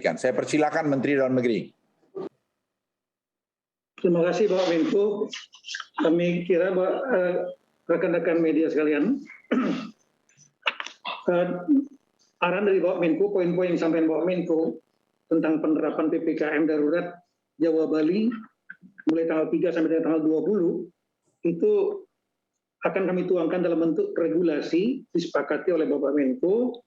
Saya persilakan Menteri Dalam Negeri. Terima kasih Bapak Menko. Kami kira rekan-rekan media sekalian, arahan dari Bapak Menko, poin-poin yang disampaikan Bapak Menko tentang penerapan PPKM darurat Jawa Bali mulai tanggal 3 sampai dengan tanggal 20 itu akan kami tuangkan dalam bentuk regulasi disepakati oleh Bapak Menko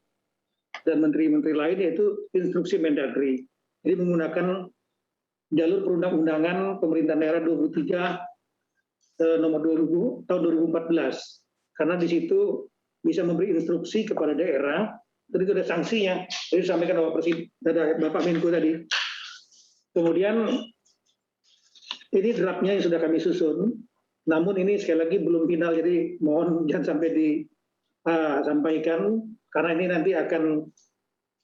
dan menteri-menteri lain, yaitu instruksi Mendagri. Jadi menggunakan jalur perundang-undangan pemerintah daerah 23 nomor 2000 tahun 2014, karena di situ bisa memberi instruksi kepada daerah. Tadi itu ada sanksinya, jadi disampaikan Bapak Menko tadi. Kemudian ini draftnya yang sudah kami susun, namun ini sekali lagi belum final, jadi mohon jangan sampai disampaikan, karena ini nanti akan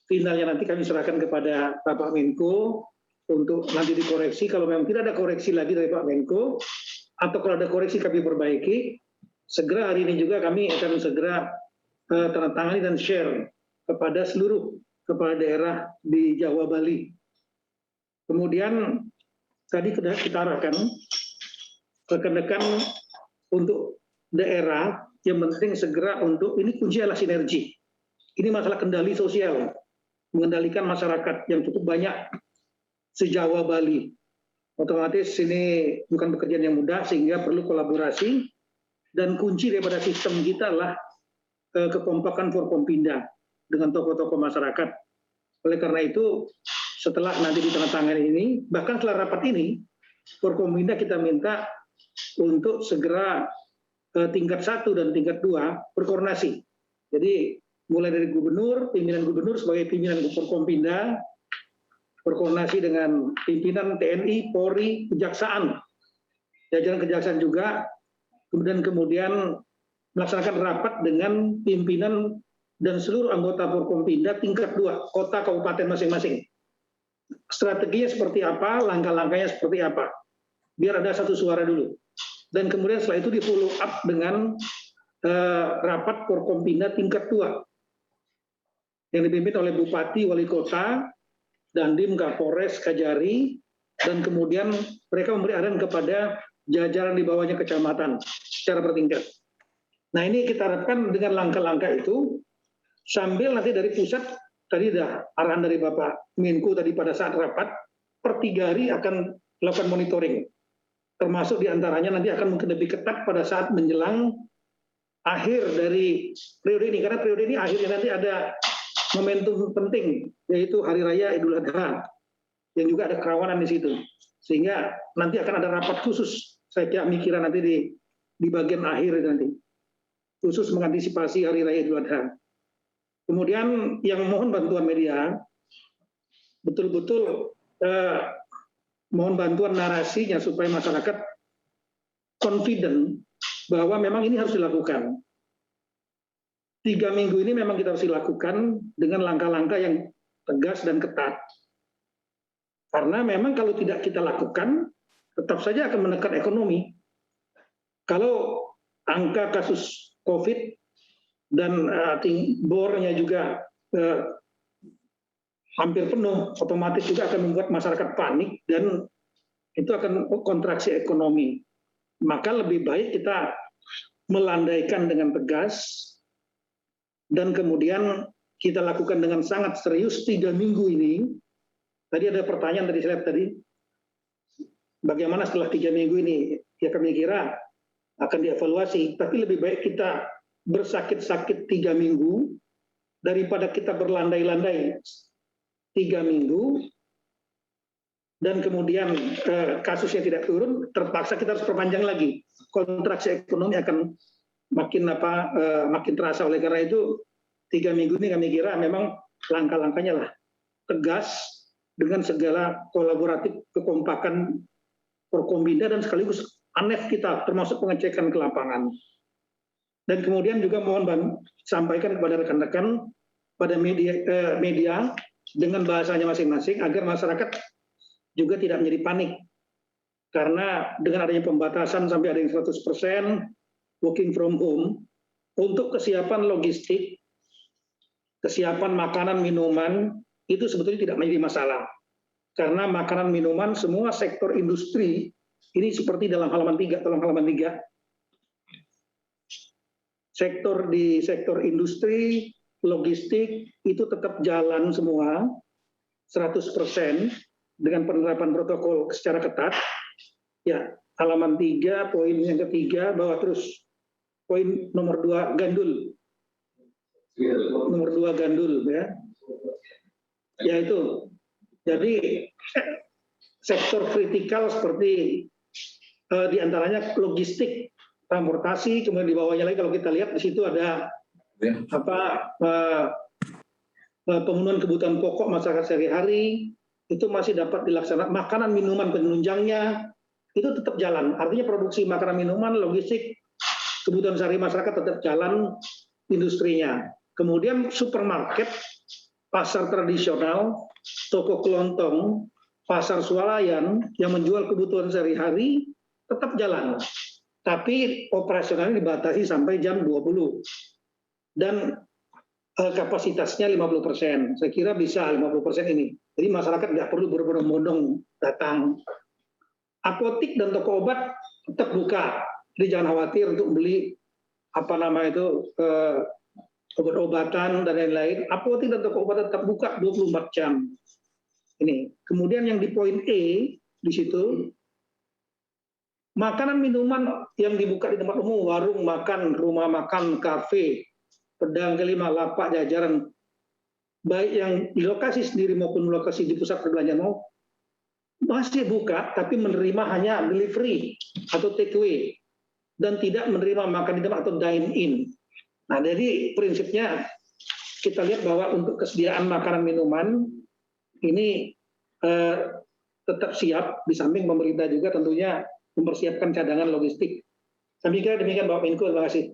finalnya nanti kami serahkan kepada Bapak Menko untuk nanti dikoreksi. Kalau memang tidak ada koreksi lagi dari Pak Menko, atau kalau ada koreksi kami perbaiki, segera hari ini juga kami akan segera tandatangani dan share kepada seluruh kepala daerah di Jawa Bali. Kemudian tadi kita arahkan rekan-rekan untuk daerah, yang penting segera untuk, ini kunci adalah sinergi. Ini masalah kendali sosial, mengendalikan masyarakat yang cukup banyak se-Jawa Bali. Otomatis ini bukan pekerjaan yang mudah, sehingga perlu kolaborasi, dan kunci daripada sistem kita adalah kekompakan Forkompinda dengan tokoh-tokoh masyarakat. Oleh karena itu, setelah nanti ditandatangani ini, bahkan setelah rapat ini, Forkompinda kita minta untuk segera tingkat 1 dan tingkat 2 berkoordinasi. Jadi mulai dari gubernur, pimpinan gubernur sebagai pimpinan Forkompinda, berkoordinasi dengan pimpinan TNI, Polri, Kejaksaan, jajaran Kejaksaan juga, kemudian melaksanakan rapat dengan pimpinan dan seluruh anggota Forkompinda tingkat 2, kota kabupaten masing-masing. Strateginya seperti apa, langkah-langkahnya seperti apa, biar ada satu suara dulu. Dan kemudian setelah itu di follow up dengan rapat Forkompinda tingkat 2 yang dipimpin oleh Bupati, Wali Kota, Dandim, Kapolres, Kajari, dan kemudian mereka memberi arahan kepada jajaran di bawahnya kecamatan secara bertingkat. Nah, ini kita harapkan dengan langkah-langkah itu, sambil nanti dari pusat, tadi ada arahan dari Bapak Menko tadi pada saat rapat, per 3 hari akan melakukan monitoring. Termasuk diantaranya nanti akan mungkin lebih ketat pada saat menjelang akhir dari periode ini, karena periode ini akhirnya nanti ada momentum penting, yaitu Hari Raya Idul Adha, yang juga ada kerawanan di situ. Sehingga nanti akan ada rapat khusus, saya kira nanti di bagian akhir nanti, khusus mengantisipasi Hari Raya Idul Adha. Kemudian yang mohon bantuan media, betul-betul mohon bantuan narasinya supaya masyarakat confident bahwa memang ini harus dilakukan. 3 minggu ini memang kita harus dilakukan dengan langkah-langkah yang tegas dan ketat. Karena memang kalau tidak kita lakukan, tetap saja akan menekan ekonomi. Kalau angka kasus COVID dan bornya juga hampir penuh, otomatis juga akan membuat masyarakat panik dan itu akan kontraksi ekonomi. Maka lebih baik kita melandaikan dengan tegas, dan kemudian kita lakukan dengan sangat serius 3 minggu ini. Tadi ada pertanyaan dari saya tadi, bagaimana setelah 3 minggu ini? Ya kami kira akan dievaluasi, tapi lebih baik kita bersakit-sakit 3 minggu daripada kita berlandai-landai 3 minggu dan kemudian kasusnya tidak turun, terpaksa kita harus perpanjang lagi. Kontraksi ekonomi akan makin terasa. Oleh karena itu 3 minggu ini kami kira memang langkah-langkahnya lah tegas dengan segala kolaboratif kekompakan Forkompinda dan sekaligus ANEF kita, termasuk pengecekan ke lapangan. Dan kemudian juga mohon sampaikan kepada rekan-rekan pada media dengan bahasanya masing-masing agar masyarakat juga tidak menjadi panik. Karena dengan adanya pembatasan sampai ada yang 100% working from home, untuk kesiapan logistik, kesiapan makanan, minuman, itu sebetulnya tidak menjadi masalah. Karena makanan minuman semua sektor industri ini seperti dalam halaman 3, tolong halaman 3. Sektor industri, logistik itu tetap jalan semua 100% dengan penerapan protokol secara ketat. Ya, halaman 3 poin yang ketiga bahwa terus poin nomor 2 gandul. Nomor 2 gandul ya. Ya itu. Jadi sektor kritikal seperti diantaranya logistik, transportasi, kemudian di bawahnya lagi kalau kita lihat di situ ada pemenuhan kebutuhan pokok masyarakat sehari-hari itu masih dapat dilaksanakan. Makanan, minuman, penunjangnya itu tetap jalan. Artinya produksi makanan, minuman, logistik, kebutuhan sehari masyarakat tetap jalan industrinya. Kemudian supermarket, pasar tradisional, toko kelontong, pasar swalayan yang menjual kebutuhan sehari-hari tetap jalan. Tapi operasionalnya dibatasi sampai jam 20. Dan kapasitasnya 50%. Saya kira bisa 50% ini. Jadi masyarakat nggak perlu berbondong-bondong datang. Apotik dan toko obat tetap buka. Jadi jangan khawatir untuk beli obat-obatan dan lain-lain. Apotik dan toko obat tetap buka 24 jam. Ini. Kemudian yang di poin E di situ, makanan minuman yang dibuka di tempat umum, warung makan, rumah makan, kafe, pedang kelima, lapak, jajaran, baik yang di lokasi sendiri maupun lokasi di pusat perbelanjaan mau masih buka, tapi menerima hanya delivery atau take away dan tidak menerima makan di tempat atau dine in. Nah, jadi prinsipnya kita lihat bahwa untuk kesediaan makanan minuman ini tetap siap, di samping pemerintah juga tentunya mempersiapkan cadangan logistik. Saya kira demikian Bapak Menko, terima kasih.